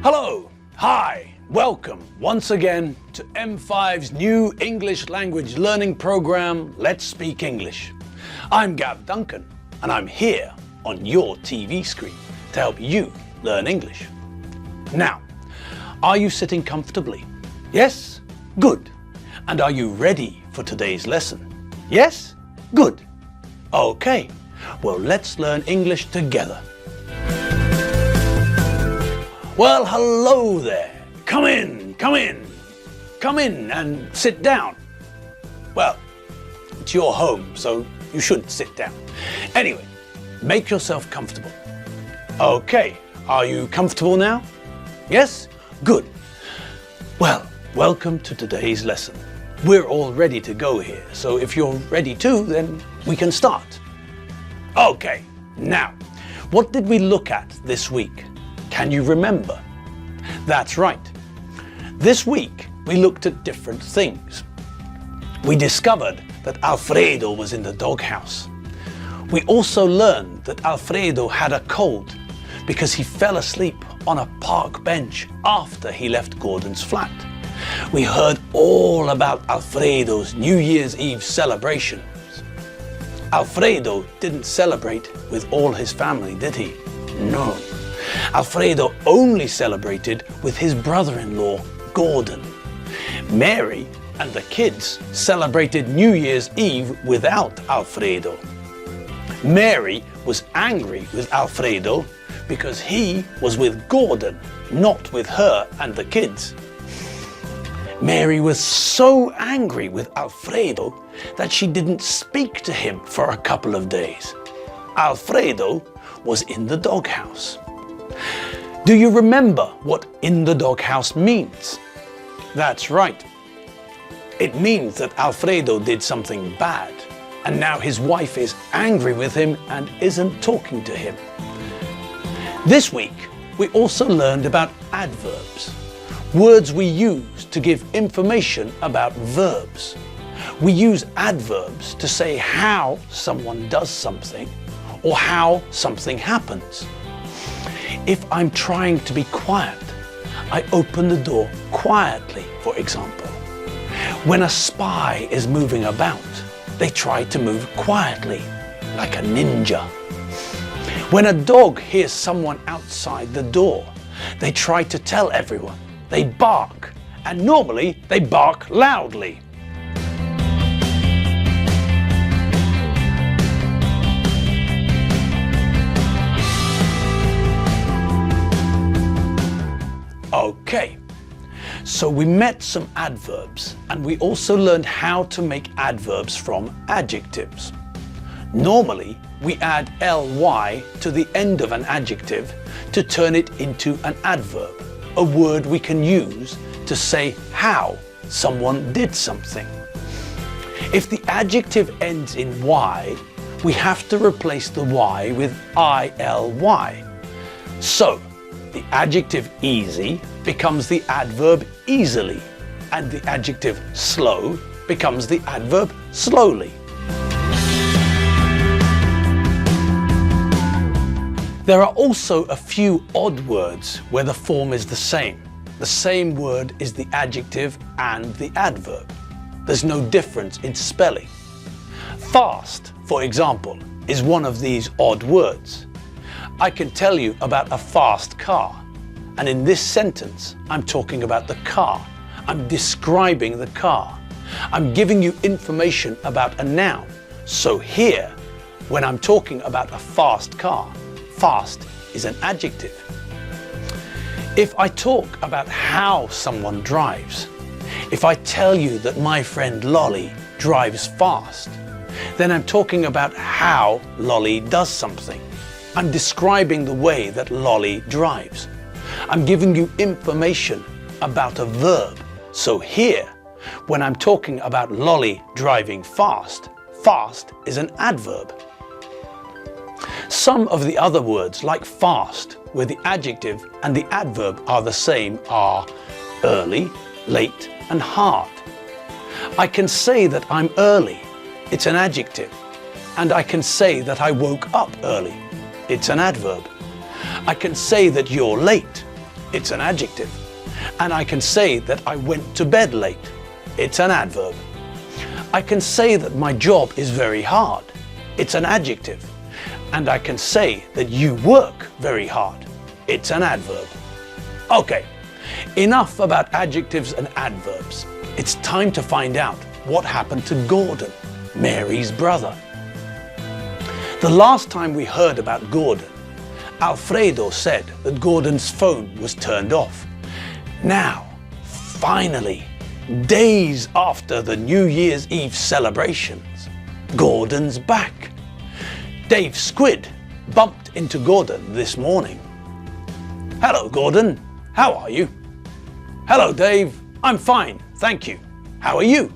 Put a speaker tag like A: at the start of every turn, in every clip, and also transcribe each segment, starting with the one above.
A: Hello, hi, welcome once again to M5's new English language learning program, Let's Speak English. I'm Gav Duncan and I'm here on your TV screen to help you learn English. Now, are you sitting comfortably? Yes? Good. And are you ready for today's lesson? Yes? Good. Okay, well let's learn English together. Well, hello there. Come in, come in. Come in and sit down. Well, it's your home, so you should sit down. Anyway, make yourself comfortable. Okay, are you comfortable now? Yes? Good. Well, welcome to today's lesson. We're all ready to go here, so if you're ready too, then we can start. Okay, now, what did we look at this week? Can you remember? That's right. This week we looked at different things. We discovered that Alfredo was in the doghouse. We also learned that Alfredo had a cold because he fell asleep on a park bench after he left Gordon's flat. We heard all about Alfredo's New Year's Eve celebrations. Alfredo didn't celebrate with all his family, did he? No. Alfredo only celebrated with his brother-in-law, Gordon. Mary and the kids celebrated New Year's Eve without Alfredo. Mary was angry with Alfredo because he was with Gordon, not with her and the kids. Mary was so angry with Alfredo that she didn't speak to him for a couple of days. Alfredo was in the doghouse. Do you remember what in the doghouse means? That's right. It means that Alfredo did something bad, and now his wife is angry with him and isn't talking to him. This week, we also learned about adverbs, words we use to give information about verbs. We use adverbs to say how someone does something or how something happens. If I'm trying to be quiet, I open the door quietly, for example. When a spy is moving about, they try to move quietly, like a ninja. When a dog hears someone outside the door, they try to tell everyone. They bark, and normally they bark loudly. Okay, so we met some adverbs and we also learned how to make adverbs from adjectives. Normally, we add ly to the end of an adjective to turn it into an adverb, a word we can use to say how someone did something. If the adjective ends in y, we have to replace the y with ily. So, the adjective easy becomes the adverb easily, and the adjective slow becomes the adverb slowly. There are also a few odd words where the form is the same. The same word is the adjective and the adverb. There's no difference in spelling. Fast, for example, is one of these odd words. I can tell you about a fast car, and in this sentence, I'm talking about the car. I'm describing the car. I'm giving you information about a noun. So here, when I'm talking about a fast car, fast is an adjective. If I talk about how someone drives, if I tell you that my friend Lolly drives fast, then I'm talking about how Lolly does something. I'm describing the way that Lolly drives. I'm giving you information about a verb. So here, when I'm talking about Lolly driving fast, fast is an adverb. Some of the other words, like fast, where the adjective and the adverb are the same, are early, late, and hard. I can say that I'm early. It's an adjective. And I can say that I woke up early. It's an adverb. I can say that you're late. It's an adjective. And I can say that I went to bed late. It's an adverb. I can say that my job is very hard. It's an adjective. And I can say that you work very hard. It's an adverb. Okay, enough about adjectives and adverbs. It's time to find out what happened to Gordon, Mary's brother. The last time we heard about Gordon, Alfredo said that Gordon's phone was turned off. Now, finally, days after the New Year's Eve celebrations, Gordon's back. Dave Squid bumped into Gordon this morning. Hello, Gordon. How are you? Hello, Dave. I'm fine, thank you. How are you?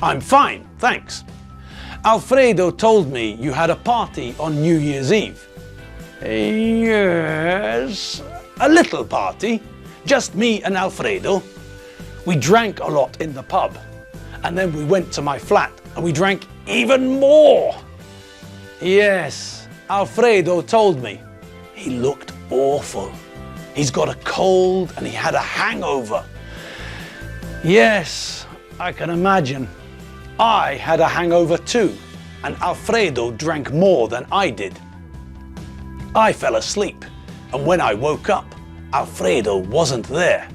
A: I'm fine, thanks. Alfredo told me you had a party on New Year's Eve. Yes, a little party. Just me and Alfredo. We drank a lot in the pub, and then we went to my flat and we drank even more. Yes, Alfredo told me. He looked awful. He's got a cold and he had a hangover. Yes, I can imagine. I had a hangover too, and Alfredo drank more than I did. I fell asleep, and when I woke up, Alfredo wasn't there.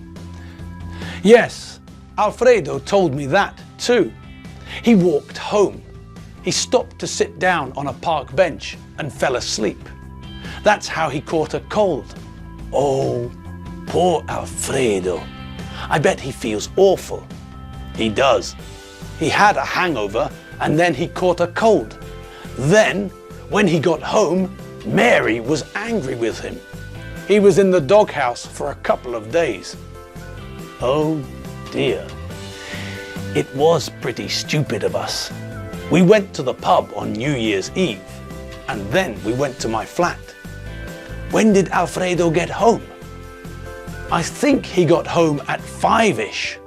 A: Yes, Alfredo told me that too. He walked home. He stopped to sit down on a park bench and fell asleep. That's how he caught a cold. Oh, poor Alfredo. I bet he feels awful. He does. He had a hangover and then he caught a cold. Then, when he got home, Mary was angry with him. He was in the doghouse for a couple of days. Oh dear. It was pretty stupid of us. We went to the pub on New Year's Eve, and then we went to my flat. When did Alfredo get home? I think he got home at 5-ish.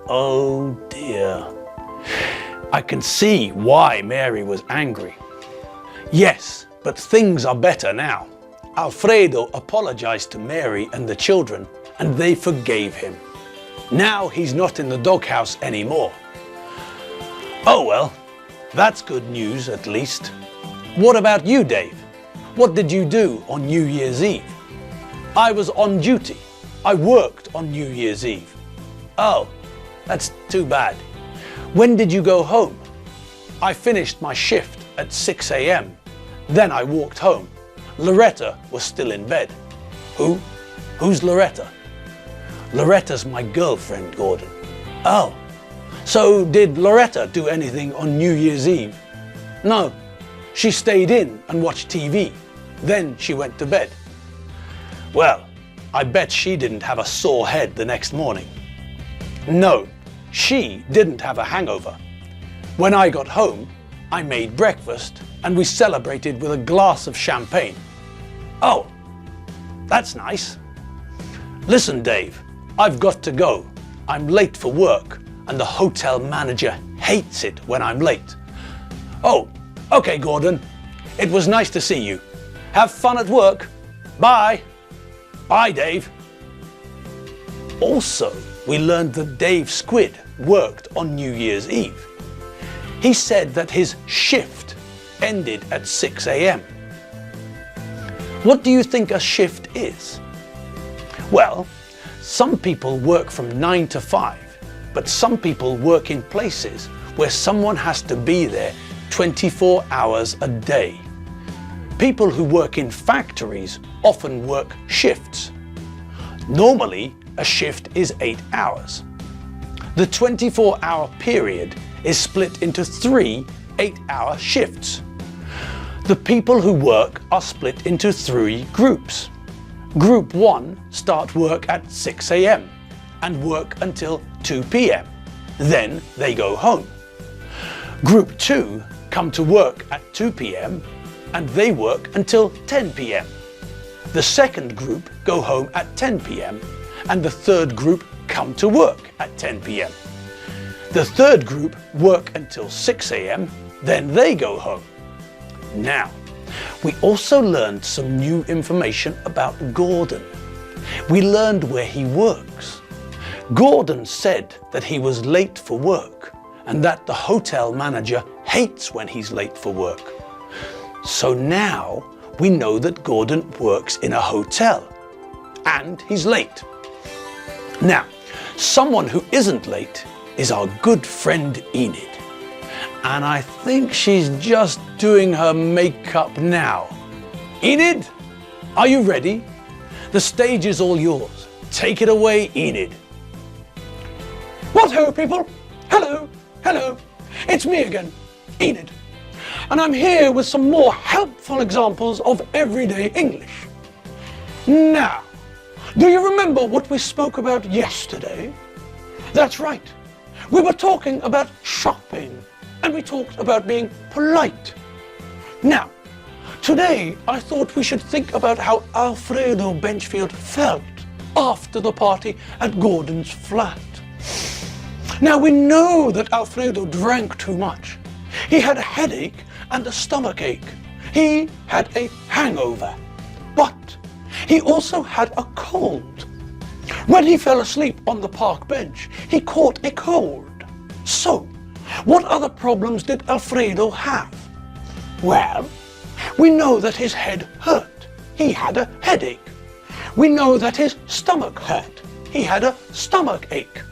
A: Oh dear. I can see why Mary was angry. Yes, but things are better now. Alfredo apologized to Mary and the children, and they forgave him. Now he's not in the doghouse anymore. Oh well, that's good news at least. What about you, Dave? What did you do on New Year's Eve? I was on duty. I worked on New Year's Eve. Oh, that's too bad. When did you go home? I finished my shift at 6 a.m. Then I walked home. Loretta was still in bed. Who? Who's Loretta? Loretta's my girlfriend, Gordon. Oh, so did Loretta do anything on New Year's Eve? No, she stayed in and watched TV. Then she went to bed. Well, I bet she didn't have a sore head the next morning. No, she didn't have a hangover. When I got home, I made breakfast and we celebrated with a glass of champagne. Oh, that's nice. Listen, Dave, I've got to go. I'm late for work and the hotel manager hates it when I'm late. Oh, okay, Gordon. It was nice to see you. Have fun at work. Bye. Bye, Dave. Also, we learned that Dave Squid worked on New Year's Eve. He said that his shift ended at 6 a.m. What do you think a shift is? Well, some people work from 9 to 5, but some people work in places where someone has to be there 24 hours a day. People who work in factories often work shifts. Normally, a shift is 8 hours. The 24-hour period is split into 3 8-hour shifts. The people who work are split into 3 groups. Group 1 start work at 6 a.m. and work until 2 p.m. Then they go home. Group 2 come to work at 2 p.m. and they work until 10 p.m. The second group go home at 10 p.m. and the third group come to work at 10 p.m. The third group work until 6 a.m. then they go home. Now, we also learned some new information about Gordon. We learned where he works. Gordon said that he was late for work and that the hotel manager hates when he's late for work. So now we know that Gordon works in a hotel and he's late. Now, someone who isn't late is our good friend Enid. And I think she's just doing her makeup now. Enid, are you ready? The stage is all yours. Take it away, Enid.
B: What ho, people? Hello, hello. It's me again, Enid. And I'm here with some more helpful examples of everyday English. Now, do you remember what we spoke about yesterday? That's right. We were talking about shopping, and we talked about being polite. Now, today I thought we should think about how Alfredo Benchfield felt after the party at Gordon's flat. Now, we know that Alfredo drank too much. He had a headache and a stomachache. He had a hangover. But he also had a cold. When he fell asleep on the park bench, he caught a cold. So, what other problems did Alfredo have? Well, we know that his head hurt. He had a headache. We know that his stomach hurt. He had a stomach ache.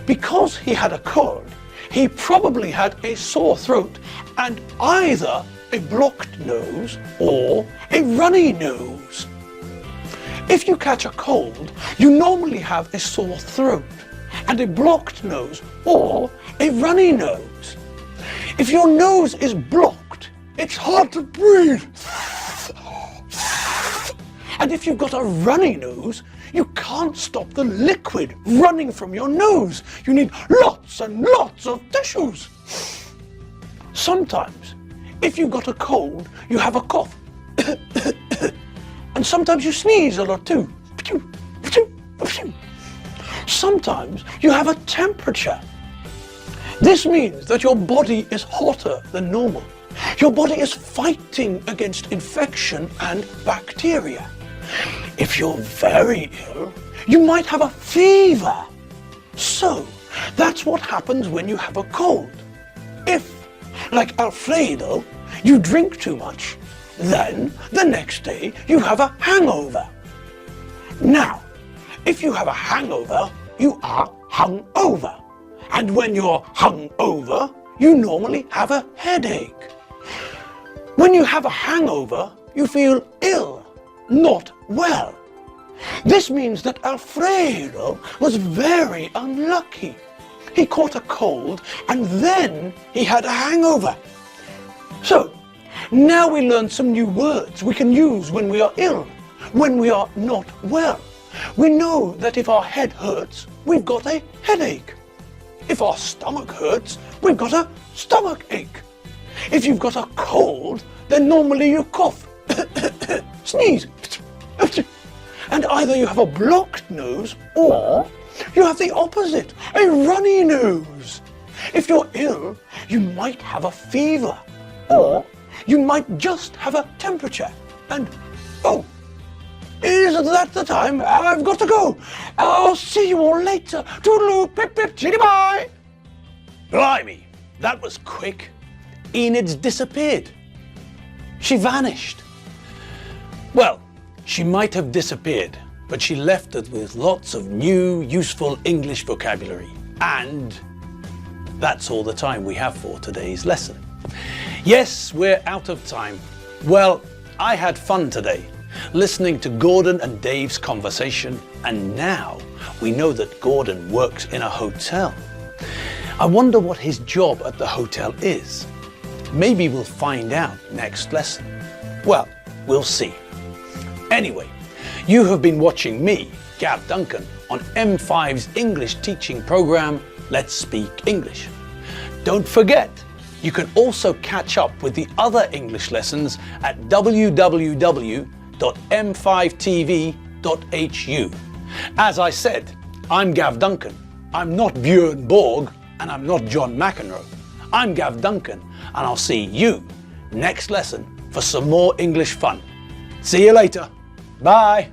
B: Because he had a cold, he probably had a sore throat and either a blocked nose or a runny nose. If you catch a cold, you normally have a sore throat and a blocked nose or a runny nose. If your nose is blocked, it's hard to breathe. And if you've got a runny nose, you can't stop the liquid running from your nose. You need lots and lots of tissues. Sometimes, if you've got a cold, you have a cough. And sometimes you sneeze a lot too. Sometimes you have a temperature. This means that your body is hotter than normal. Your body is fighting against infection and bacteria. If you're very ill, you might have a fever. So, that's what happens when you have a cold. If, like Alfredo, you drink too much, then the next day you have a hangover. Now, if you have a hangover, you are hungover. And when you're hungover, you normally have a headache. When you have a hangover, you feel ill, not well. This means that Alfredo was very unlucky. He caught a cold and then he had a hangover. So, now we learned some new words we can use when we are ill, when we are not well. We know that if our head hurts, we've got a headache. If our stomach hurts, we've got a stomach ache. If you've got a cold, then normally you cough, sneeze, and either you have a blocked nose or you have the opposite, a runny nose. If you're ill, you might have a fever or you might just have a temperature. And, oh, isn't that the time? I've got to go. I'll see you all later. Toodaloo, pip, pip, chitty bye.
A: Blimey, that was quick. Enid's disappeared. She vanished. Well, she might have disappeared, but she left us with lots of new, useful English vocabulary. And that's all the time we have for today's lesson. Yes, we're out of time. Well, I had fun today, listening to Gordon and Dave's conversation, and now we know that Gordon works in a hotel. I wonder what his job at the hotel is. Maybe we'll find out next lesson. Well, we'll see. Anyway, you have been watching me, Gav Duncan, on M5's English teaching program, Let's Speak English. Don't forget, you can also catch up with the other English lessons at www.m5tv.hu. As I said, I'm Gav Duncan. I'm not Björn Borg, and I'm not John McEnroe. I'm Gav Duncan, and I'll see you next lesson for some more English fun. See you later. Bye.